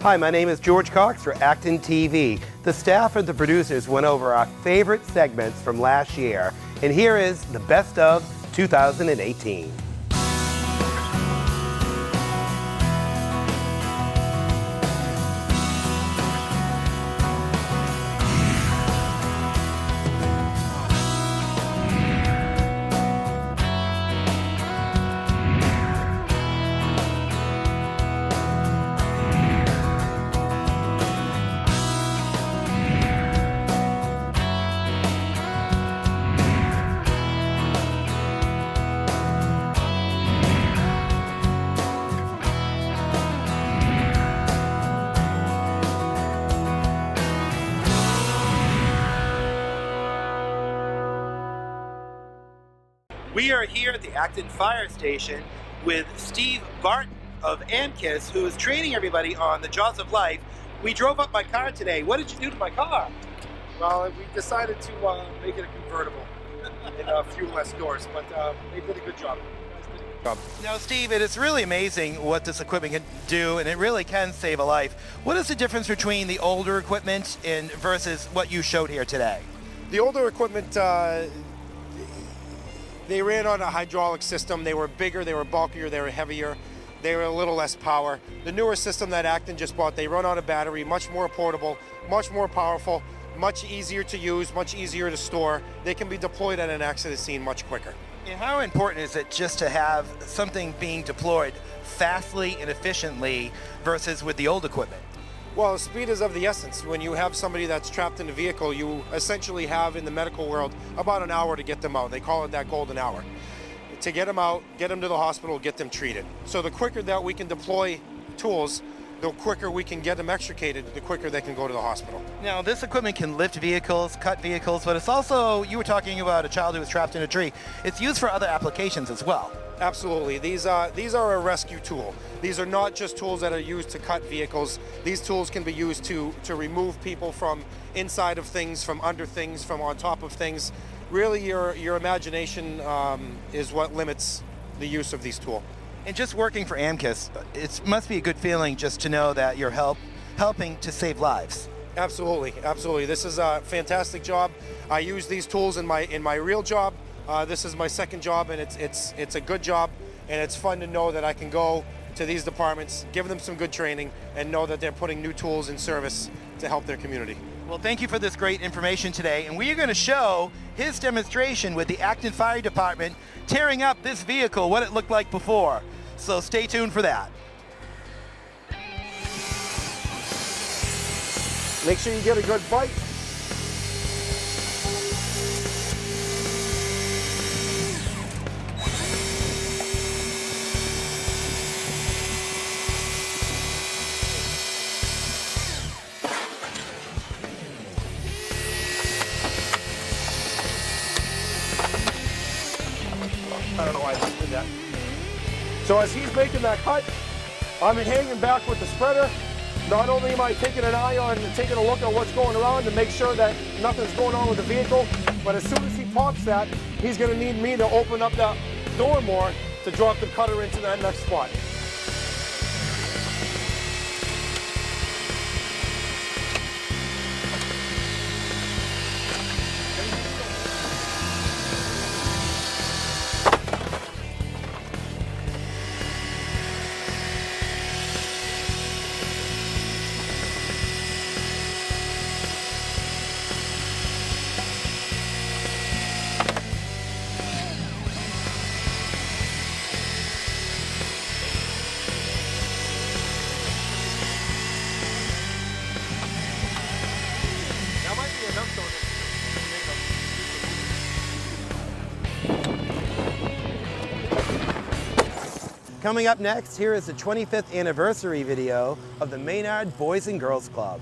Hi, my name is George Cox for ActonTV. The staff and the producers went over our favorite segments from last year, and here is the best of 2018. We are here at the Acton Fire Station with Steve Barton of AmKiss, who is training everybody on the jaws of life. We drove up my car today. What did you do to my car? Well, we decided to make it a convertible in a few less doors, but they did a good job. Now, Steve, it is really amazing what this equipment can do, and it really can save a life. What is the difference between the older equipment versus what you showed here today? The older equipment, they ran on a hydraulic system. They were bigger, they were bulkier, they were heavier, they were a little less power. The newer system that Acton just bought, they run on a battery, much more portable, much more powerful, much easier to use, much easier to store. They can be deployed at an accident scene much quicker. And how important is it just to have something being deployed fastly and efficiently versus with the old equipment? Well, speed is of the essence. When you have somebody that's trapped in a vehicle, you essentially have in the medical world about an hour to get them out. They call it that golden hour. To get them out, get them to the hospital, get them treated. So the quicker that we can deploy tools, the quicker we can get them extricated, the quicker they can go to the hospital. Now, this equipment can lift vehicles, cut vehicles, but it's also, you were talking about a child who was trapped in a tree. It's used for other applications as well. Absolutely. These are a rescue tool. These are not just tools that are used to cut vehicles. These tools can be used to remove people from inside of things, from under things, from on top of things. Really, your imagination is what limits the use of these tools. And just working for AmKiss, it must be a good feeling just to know that you're helping to save lives. Absolutely, absolutely. This is a fantastic job. I use these tools in my real job. This is my second job, and it's a good job, and it's fun to know that I can go to these departments, give them some good training, and know that they're putting new tools in service to help their community. Well, thank you for this great information today, and we are going to show his demonstration with the Acton Fire Department tearing up this vehicle, what it looked like before. So stay tuned for that. Make sure you get a good bite. I don't know why I just did that. So as he's making that cut, I'm hanging back with the spreader. Not only am I taking an eye on and taking a look at what's going around to make sure that nothing's going on with the vehicle, but as soon as he pops that, he's going to need me to open up that door more to drop the cutter into that next spot. Coming up next, here is the 25th anniversary video of the Maynard Boys and Girls Club.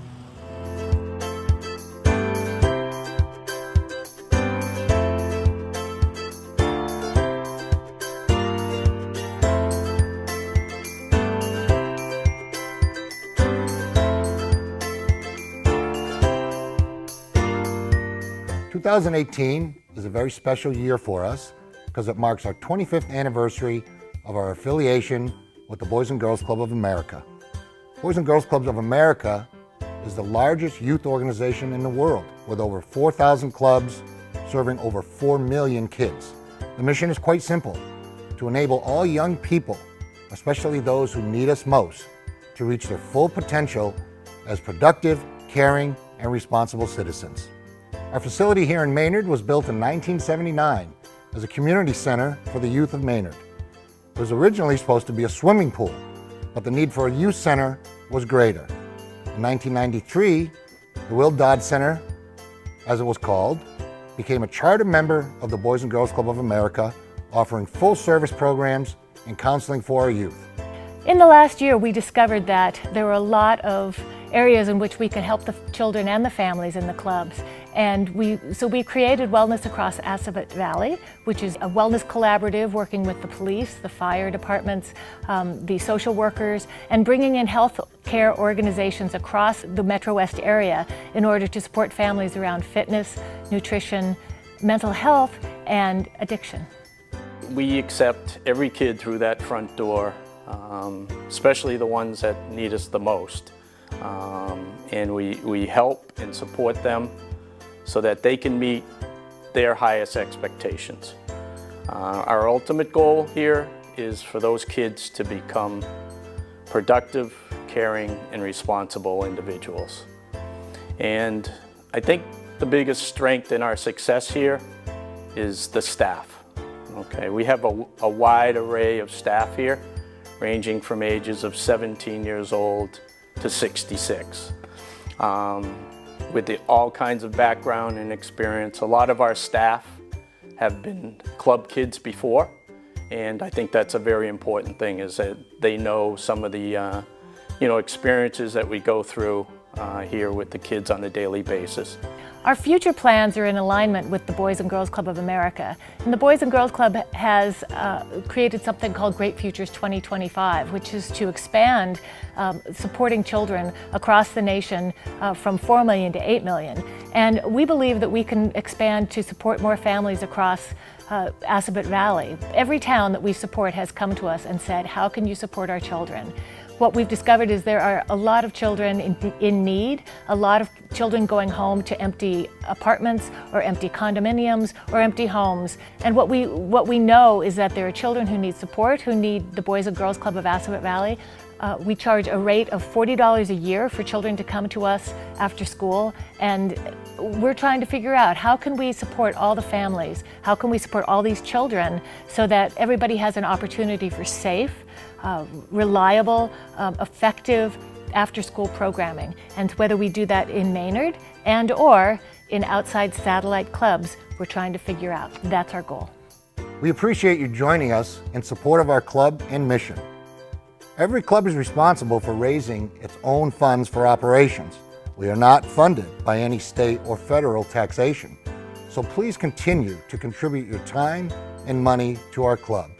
"2018 is a very special year for us because it marks our 25th anniversary of our affiliation with the Boys and Girls Club of America. Boys and Girls Clubs of America is the largest youth organization in the world, with over 4,000 clubs serving over 4 million kids. The mission is quite simple: to enable all young people, especially those who need us most, to reach their full potential as productive, caring, and responsible citizens. Our facility here in Maynard was built in 1979 as a community center for the youth of Maynard. It was originally supposed to be a swimming pool, but the need for a youth center was greater. In 1993, the Will Dodd Center, as it was called, became a charter member of the Boys and Girls Club of America, offering full-service programs and counseling for our youth. In the last year, we discovered that there were a lot of areas in which we could help the children and the families in the clubs. And so we created Wellness Across Assabet Valley, which is a wellness collaborative working with the police, the fire departments, the social workers, and bringing in health care organizations across the Metro West area in order to support families around fitness, nutrition, mental health, and addiction. We accept every kid through that front door, especially the ones that need us the most. And we help and support them so that they can meet their highest expectations. Our ultimate goal here is for those kids to become productive, caring, and responsible individuals. And I think the biggest strength in our success here is the staff. Okay, we have a wide array of staff here, ranging from ages of 17 years old to 66. With all kinds of background and experience. A lot of our staff have been club kids before, and I think that's a very important thing, is that they know some of the experiences that we go through here with the kids on a daily basis. Our future plans are in alignment with the Boys and Girls Club of America. And the Boys and Girls Club has created something called Great Futures 2025, which is to expand supporting children across the nation from 4 million to 8 million. And we believe that we can expand to support more families across Assabet Valley. Every town that we support has come to us and said, how can you support our children? What we've discovered is there are a lot of children in need, a lot of children going home to empty apartments or empty condominiums or empty homes. And what we know is that there are children who need support, who need the Boys and Girls Club of Assabet Valley. We charge a rate of $40 a year for children to come to us after school, and we're trying to figure out how can we support all the families, how can we support all these children so that everybody has an opportunity for safe, reliable, effective after-school programming. And whether we do that in Maynard and or in outside satellite clubs, we're trying to figure out. That's our goal. We appreciate you joining us in support of our club and mission. Every club is responsible for raising its own funds for operations. We are not funded by any state or federal taxation. So please continue to contribute your time and money to our club.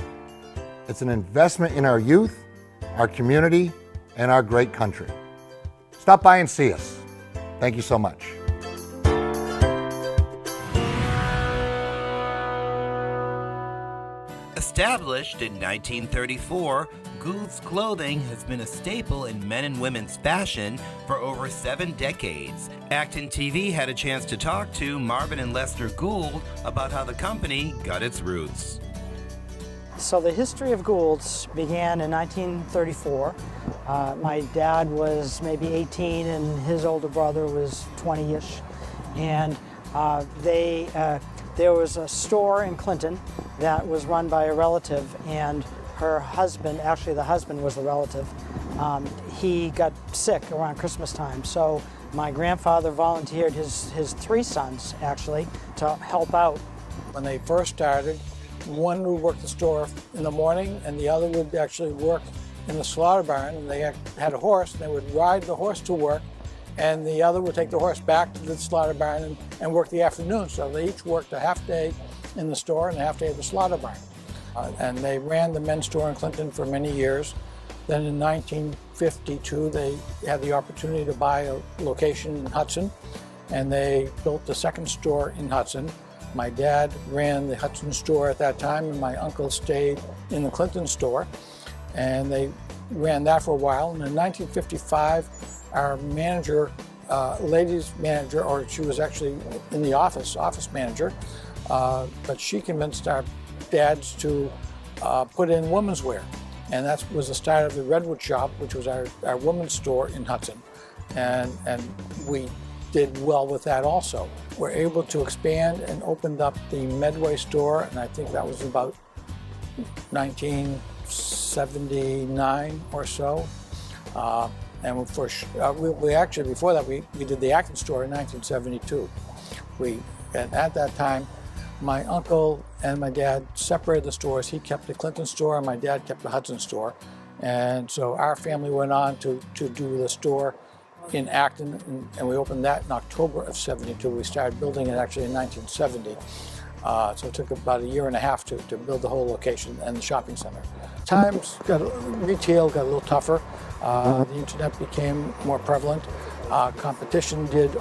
It's an investment in our youth, our community, and our great country. Stop by and see us. Thank you so much. Established in 1934, Gould's clothing has been a staple in men and women's fashion for over 7 decades. ActonTV had a chance to talk to Marvin and Lester Gould about how the company got its roots. So the history of Gould's began in 1934. My dad was maybe 18 and his older brother was 20-ish. And there was a store in Clinton that was run by a relative, and her husband, actually the husband was the relative, he got sick around Christmas time. So my grandfather volunteered his 3 sons, actually, to help out. When they first started, one would work the store in the morning and the other would actually work in the slaughter barn, and they had a horse, and they would ride the horse to work, and the other would take the horse back to the slaughter barn and work the afternoon. So they each worked a half day in the store and a half day at the slaughter barn. And they ran the men's store in Clinton for many years. Then in 1952, they had the opportunity to buy a location in Hudson, and they built the second store in Hudson. My dad ran the Hudson store at that time, and my uncle stayed in the Clinton store. and they ran that for a while. And in 1955, our manager, ladies manager, or she was actually in the office manager, but she convinced our dads to put in women's wear. And that was the start of the Redwood Shop, which was our women's store in Hudson. And we did well with that also. We're able to expand and opened up the Medway store, and I think that was about 1979 or so. And we actually, before that, we did the Acton store in 1972. And at that time, my uncle and my dad separated the stores. He kept the Clinton store and my dad kept the Hudson store. And so our family went on to do the store in Acton, and we opened that in October of 72. We started building it actually in 1970. So it took about a year and a half to build the whole location and the shopping center. Retail got a little tougher. The internet became more prevalent. Competition did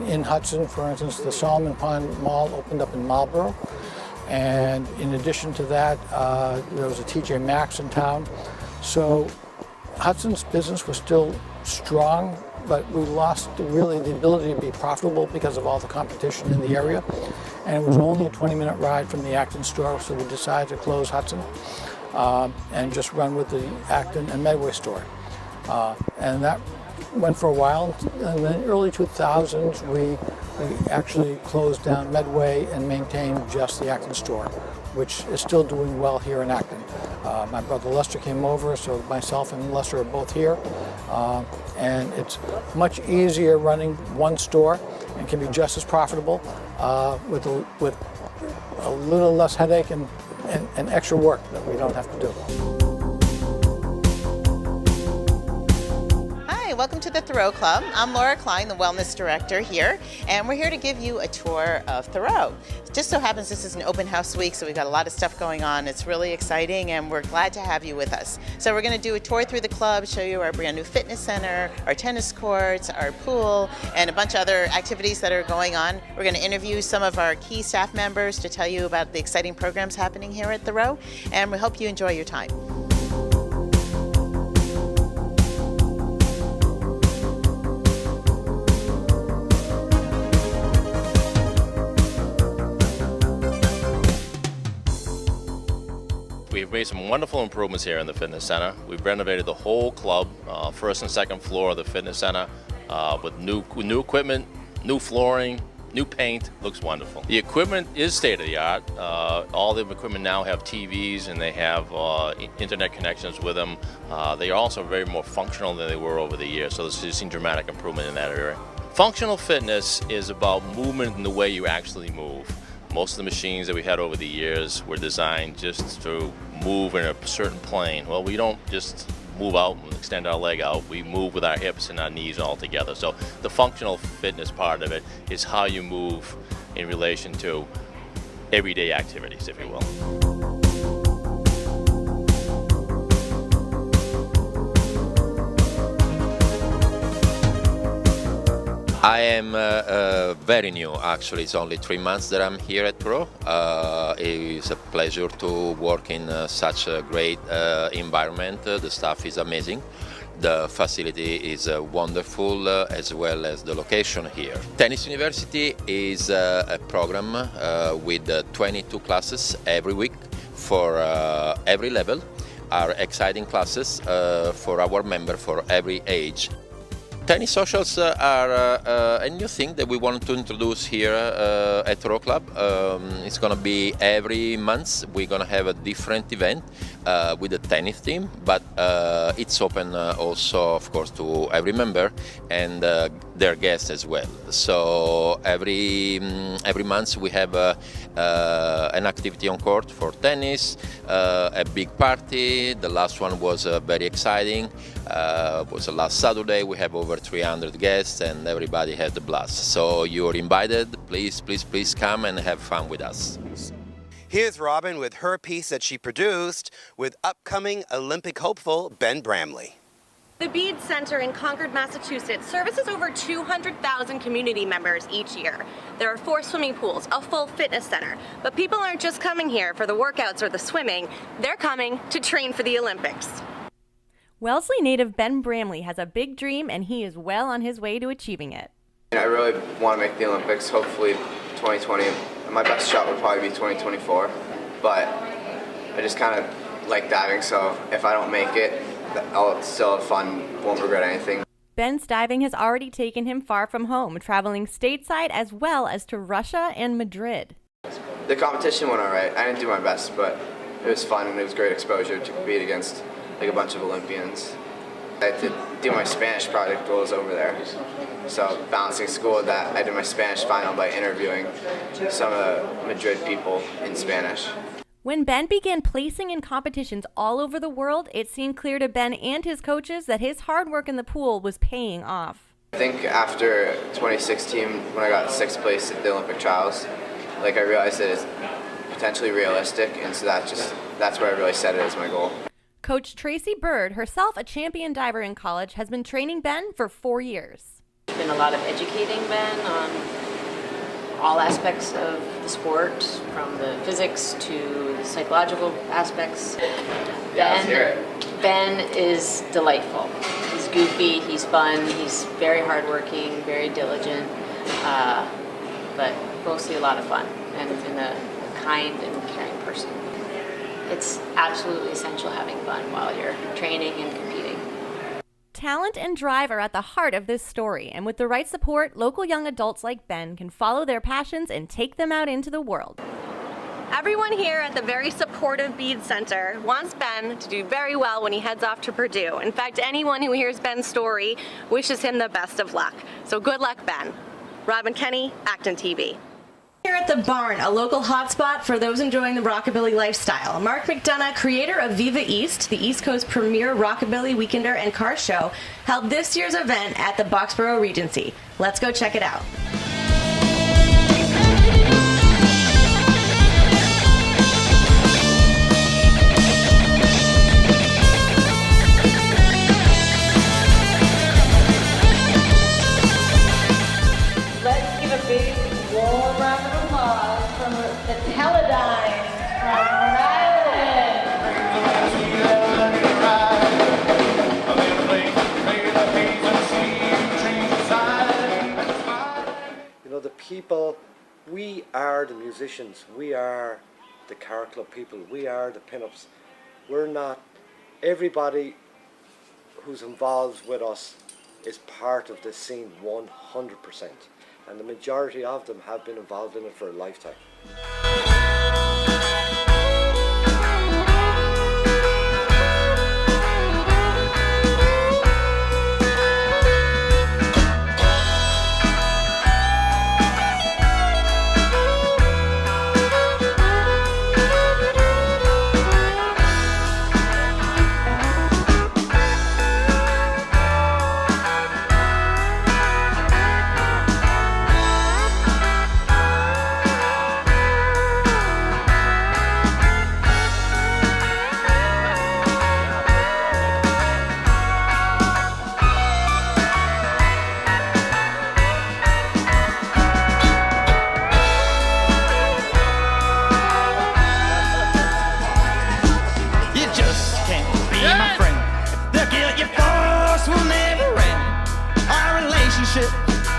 in Hudson, for instance, the Solomon Pond Mall opened up in Marlboro. And in addition to that, there was a TJ Maxx in town. So Hudson's business was still strong, but we lost really the ability to be profitable because of all the competition in the area. And it was only a 20-minute ride from the Acton store, so we decided to close Hudson and just run with the Acton and Medway store. And that went for a while. In the early 2000s, we actually closed down Medway and maintained just the Acton store, which is still doing well here in Acton. My brother Lester came over, so myself and Lester are both here. And it's much easier running one store and can be just as profitable with a little less headache and extra work that we don't have to do. Welcome to the Thoreau Club. I'm Laura Klein, the Wellness Director here, and we're here to give you a tour of Thoreau. It just so happens this is an open house week, so we've got a lot of stuff going on. It's really exciting, and we're glad to have you with us. So we're going to do a tour through the club, show you our brand new fitness center, our tennis courts, our pool, and a bunch of other activities that are going on. We're going to interview some of our key staff members to tell you about the exciting programs happening here at Thoreau, and we hope you enjoy your time. We've made some wonderful improvements here in the fitness center. We've renovated the whole club, first and second floor of the fitness center, with new equipment, new flooring, new paint. Looks wonderful. The equipment is state-of-the-art. All the equipment now have TVs and they have internet connections with them. They are also very more functional than they were over the years, so we've seen dramatic improvement in that area. Functional fitness is about movement in the way you actually move. Most of the machines that we had over the years were designed just to move in a certain plane. Well, we don't just move out and extend our leg out. We move with our hips and our knees all together. So the functional fitness part of it is how you move in relation to everyday activities, if you will. I am very new, actually. It's only 3 months that I'm here at Thoreau. It's a pleasure to work in such a great environment. The staff is amazing. The facility is wonderful, as well as the location here. Tennis University is a program with 22 classes every week for every level. Are exciting classes for our members for every age. Tennis socials are a new thing that we want to introduce here at Thoreau Club. It's going to be every month. We're going to have a different event with a tennis team, but it's open also, of course, to every member and their guests as well. So every month we have an activity on court for tennis, a big party. The last one was very exciting. Was last Saturday. We have over 300 guests and everybody had a blast. So you're invited. Please come and have fun with us. Here's Robin with her piece that she produced with upcoming Olympic hopeful Ben Bramley. The Bede Center in Concord, Massachusetts services over 200,000 community members each year. There are 4 swimming pools, a full fitness center, but people aren't just coming here for the workouts or the swimming, they're coming to train for the Olympics. Wellesley native Ben Bramley has a big dream and he is well on his way to achieving it. I really want to make the Olympics, hopefully 2020. My best shot would probably be 2024, but I just kind of like diving, so if I don't make it, I'll still have fun, won't regret anything. Ben's diving has already taken him far from home, traveling stateside as well as to Russia and Madrid. The competition went all right. I didn't do my best, but it was fun and it was great exposure to compete against like a bunch of Olympians. I had to do my Spanish project while I was over there. So balancing school with that, I did my Spanish final by interviewing some of the Madrid people in Spanish. When Ben began placing in competitions all over the world, it seemed clear to Ben and his coaches that his hard work in the pool was paying off. I think after 2016, when I got 6th place at the Olympic trials, I realized that it's potentially realistic, and so that's where I really set it as my goal. Coach Tracy Bird, herself a champion diver in college, has been training Ben for 4 years. There's been a lot of educating Ben on all aspects of the sport, from the physics to the psychological aspects. Ben is delightful. He's goofy, he's fun, he's very hardworking, very diligent, but mostly a lot of fun, and a kind and caring person. It's absolutely essential having fun while you're training and competing. Talent and drive are at the heart of this story, and with the right support, local young adults like Ben can follow their passions and take them out into the world. Everyone here at the very supportive Bede Center wants Ben to do very well when he heads off to Purdue. In fact, anyone who hears Ben's story wishes him the best of luck. So good luck, Ben. Robin Kenny, ActonTV. Here at the Barn, a local hotspot for those enjoying the rockabilly lifestyle. Mark McDonough, creator of Viva East, the East Coast premier rockabilly weekender and car show, held this year's event at the Boxborough Regency. Let's go check it out. Let's give a big warm round of applause from the Teledyne from Rhode Island. You know, the people, we are the musicians, we are the car club people, we are the pinups. We're not, everybody who's involved with us is part of this scene 100%. And the majority of them have been involved in it for a lifetime.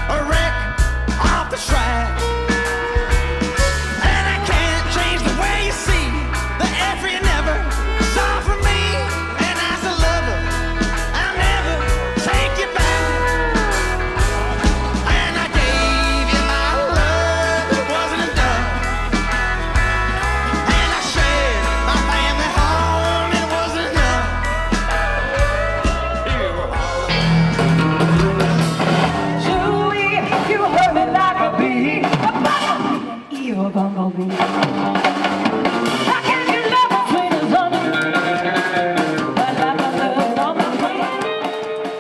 A wreck off the track, and I can't change the way you see the effort you never saw from me. And as a lover, I'll never take you back. And I gave you my love, it wasn't enough. And I shared my family home, it wasn't enough. You hurt me like a bee, evil bumblebee. How can you love me sweet as honey?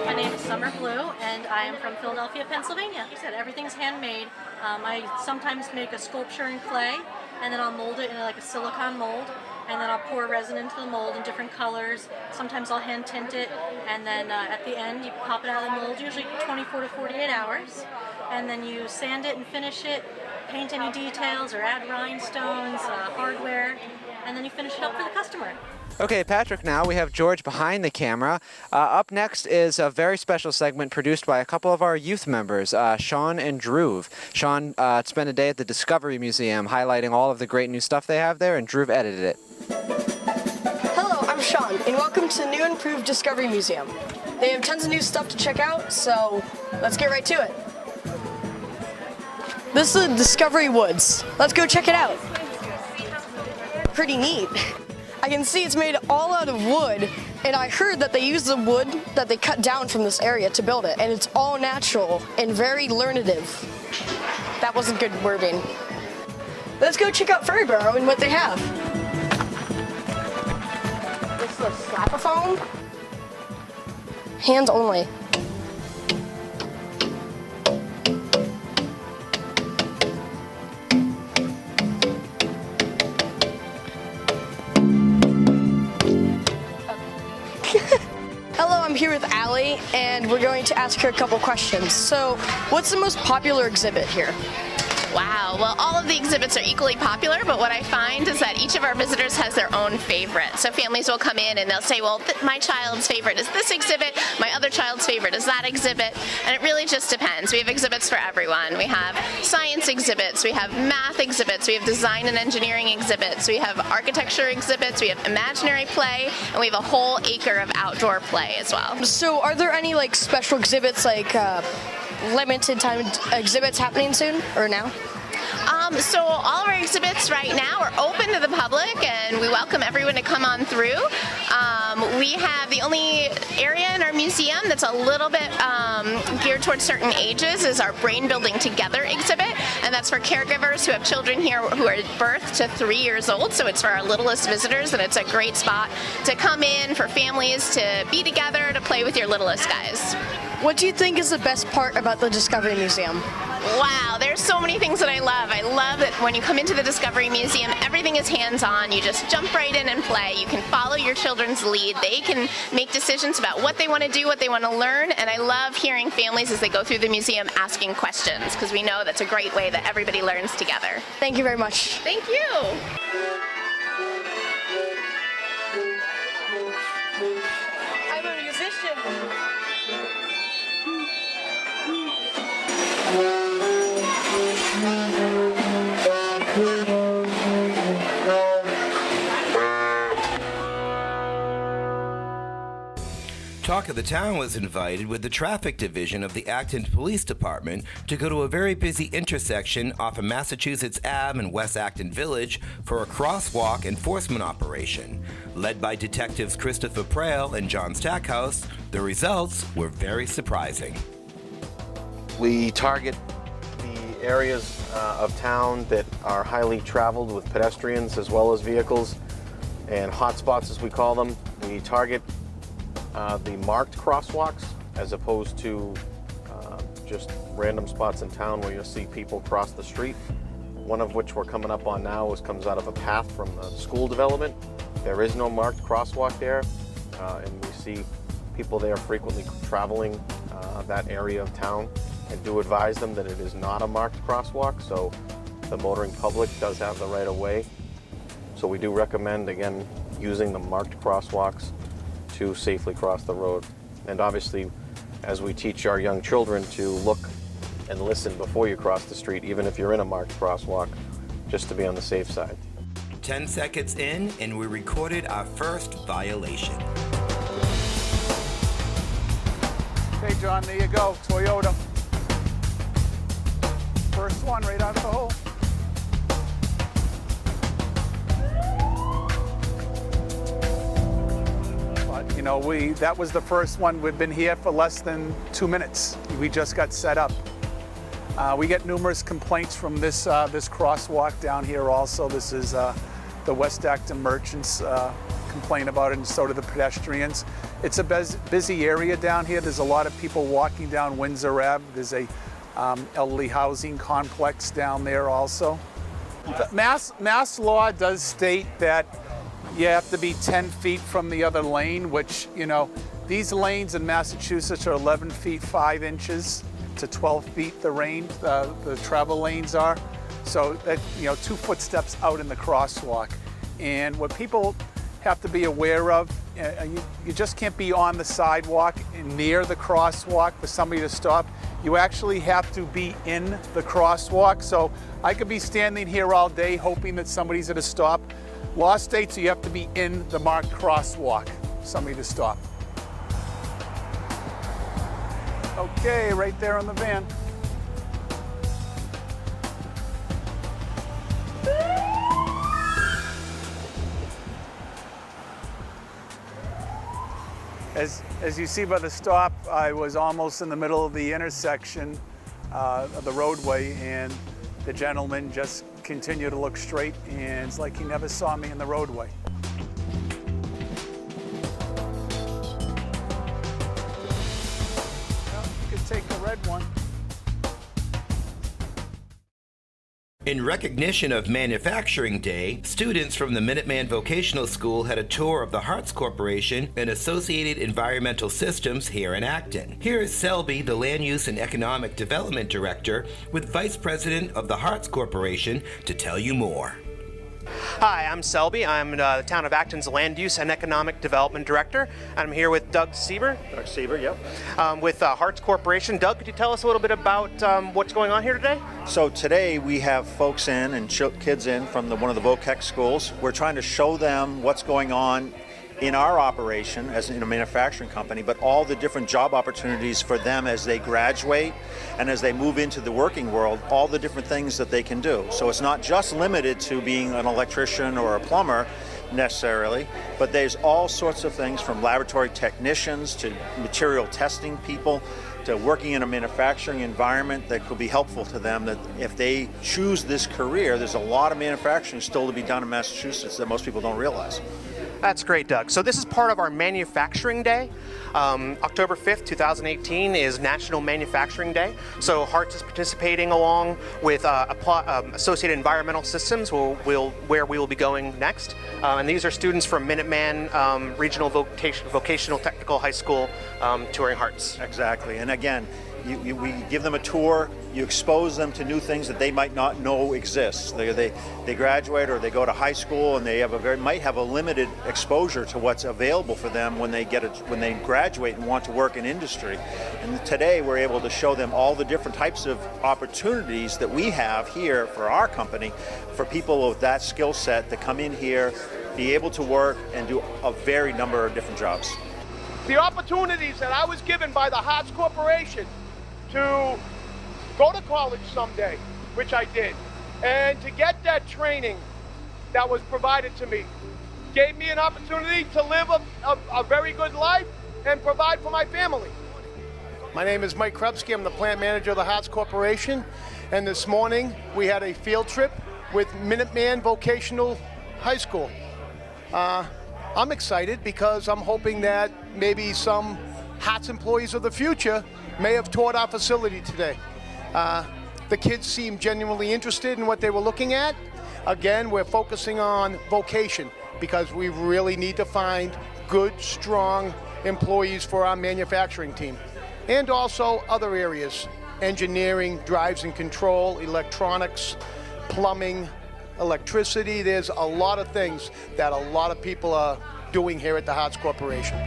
My name is Summer Blue, and I am from Philadelphia, Pennsylvania. You said everything's handmade. I sometimes make a sculpture in clay, and then I'll mold it in like a silicone mold, and then I'll pour resin into the mold in different colors. Sometimes I'll hand tint it, and then at the end you pop it out of the mold, usually 24 to 48 hours, and then you sand it and finish it, paint any details or add rhinestones, hardware, and then you finish it up for the customer. Okay, Patrick, now we have George behind the camera. Up next is a very special segment produced by a couple of our youth members, Sean and Drew. Sean spent a day at the Discovery Museum highlighting all of the great new stuff they have there, and Drew edited it. Hello, I'm Sean, and welcome to the new and improved Discovery Museum. They have tons of new stuff to check out, so let's get right to it. This is the Discovery Woods. Let's go check it out. Pretty neat. I can see it's made all out of wood, and I heard that they use the wood that they cut down from this area to build it, and it's all natural and very learnative. That wasn't good wording. Let's go check out Fairy Barrow and what they have. This is a slapophone. Hands only. Hello, I'm here with Allie, and we're going to ask her a couple questions. So, what's the most popular exhibit here? Wow, well, all of the exhibits are equally popular, but what I find is that each of our visitors has their own favorite. So families will come in and they'll say, well, my child's favorite is this exhibit, my other child's favorite is that exhibit, and it really just depends. We have exhibits for everyone. We have science exhibits, we have math exhibits, we have design and engineering exhibits, we have architecture exhibits, we have imaginary play, and we have a whole acre of outdoor play as well. So, are there any like special exhibits, like limited time exhibits happening soon or now? So all of our exhibits right now are open to the public, and we welcome everyone to come on through. We have the only area in our museum that's a little bit geared towards certain ages is our Brain Building Together exhibit, and that's for caregivers who have children here who are birth to 3 years old, so it's for our littlest visitors, and it's a great spot to come in for families to be together, to play with your littlest guys. What do you think is the best part about the Discovery Museum? Wow, there's so many things that I love. I love that when you come into the Discovery Museum, everything is hands-on. You just jump right in and play. You can follow your children's lead. They can make decisions about what they want to do, what they want to learn, and I love hearing families as they go through the museum asking questions, because we know that's a great way that everybody learns together. Thank you very much. Thank you. I'm a musician. Talk of the Town was invited with the traffic division of the Acton Police Department to go to a very busy intersection off of Massachusetts Ave and West Acton Village for a crosswalk enforcement operation. Led by detectives Christopher Prail and John Stackhouse, the results were very surprising. We target the areas of town that are highly traveled with pedestrians as well as vehicles, and hotspots as we call them. We target the marked crosswalks as opposed to just random spots in town where you'll see people cross the street. One of which we're coming up on now comes out of a path from the school development. There is no marked crosswalk there, and we see people there frequently traveling that area of town, and do advise them that it is not a marked crosswalk, so the motoring public does have the right of way. So we do recommend, again, using the marked crosswalks to safely cross the road. And obviously, as we teach our young children to look and listen before you cross the street, even if you're in a marked crosswalk, just to be on the safe side. 10 seconds in, and we recorded our first violation. Okay, John, there you go, Toyota. First one right out of the hole. But, you know, that was the first one. We've been here for less than 2 minutes. We just got set up. We get numerous complaints from this crosswalk down here also. This is the West Acton merchants complain about it, and so do the pedestrians. It's a busy area down here. There's a lot of people walking down Windsor Ave. There's a elderly housing complex down there also. Mass law does state that You have to be 10 feet from the other lane, which, you know, these lanes in Massachusetts are 11 feet 5 inches to 12 feet the travel lanes are. So that, you know, 2 footsteps out in the crosswalk. And what people have to be aware of, you just can't be on the sidewalk near the crosswalk for somebody to stop. You actually have to be in the crosswalk. So I could be standing here all day hoping that somebody's at a stop. Law states you have to be in the marked crosswalk for somebody to stop. Okay, right there on the van. As you see by the stop, I was almost in the middle of the intersection of the roadway, and the gentleman just continued to look straight, and it's like he never saw me in the roadway. Well, you could take the red one. In recognition of Manufacturing Day, students from the Minuteman Vocational School had a tour of the Hartz Corporation and associated environmental systems here in Acton. Here is Selby, the Land Use and Economic Development Director, with Vice President of the Hartz Corporation, to tell you more. Hi, I'm Selby. I'm the Town of Acton's Land Use and Economic Development Director. I'm here with Doug Sieber. Doug Sieber, yep. With Hartz Corporation. Doug, could you tell us a little bit about what's going on here today? So today we have folks in and kids in from one of the VOCEC schools. We're trying to show them what's going on in our operation as in a manufacturing company, but all the different job opportunities for them as they graduate and as they move into the working world, all the different things that they can do. So it's not just limited to being an electrician or a plumber necessarily, but there's all sorts of things from laboratory technicians to material testing people to working in a manufacturing environment that could be helpful to them, that if they choose this career, there's a lot of manufacturing still to be done in Massachusetts that most people don't realize. That's great, Doug. So this is part of our Manufacturing Day. October 5th, 2018 is National Manufacturing Day. So Hartz is participating along with Associated Environmental Systems, where we will be going next. And these are students from Minuteman Regional Vocational Technical High School touring Hartz. Exactly. And again, we give them a tour, you expose them to new things that they might not know exist. They graduate or they go to high school and they might have a limited exposure to what's available for them when they graduate and want to work in industry. And today we're able to show them all the different types of opportunities that we have here for our company for people with that skill set to come in here, be able to work and do a very number of different jobs. The opportunities that I was given by the Hartz Corporation to go to college someday, which I did, and to get that training that was provided to me, gave me an opportunity to live a very good life and provide for my family. My name is Mike Krebsky. I'm the plant manager of the Hartz Corporation, and this morning we had a field trip with Minuteman Vocational High School. I'm excited because I'm hoping that maybe some Hartz employees of the future may have toured our facility today. The kids seem genuinely interested in what they were looking at. Again, we're focusing on vocation because we really need to find good, strong employees for our manufacturing team. And also other areas, engineering, drives and control, electronics, plumbing, electricity. There's a lot of things that a lot of people are doing here at the Hartz Corporation.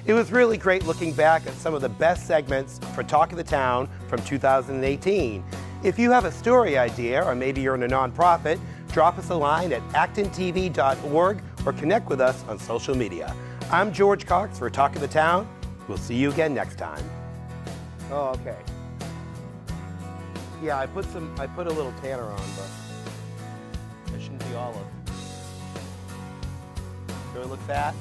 It was really great looking back at some of the best segments for Talk of the Town from 2018. If you have a story idea, or maybe you're in a nonprofit, drop us a line at actontv.org or connect with us on social media. I'm George Cox for Talk of the Town. We'll see you again next time. Oh, okay. Yeah, I put a little tanner on, but it shouldn't be all of it. Do I look fat?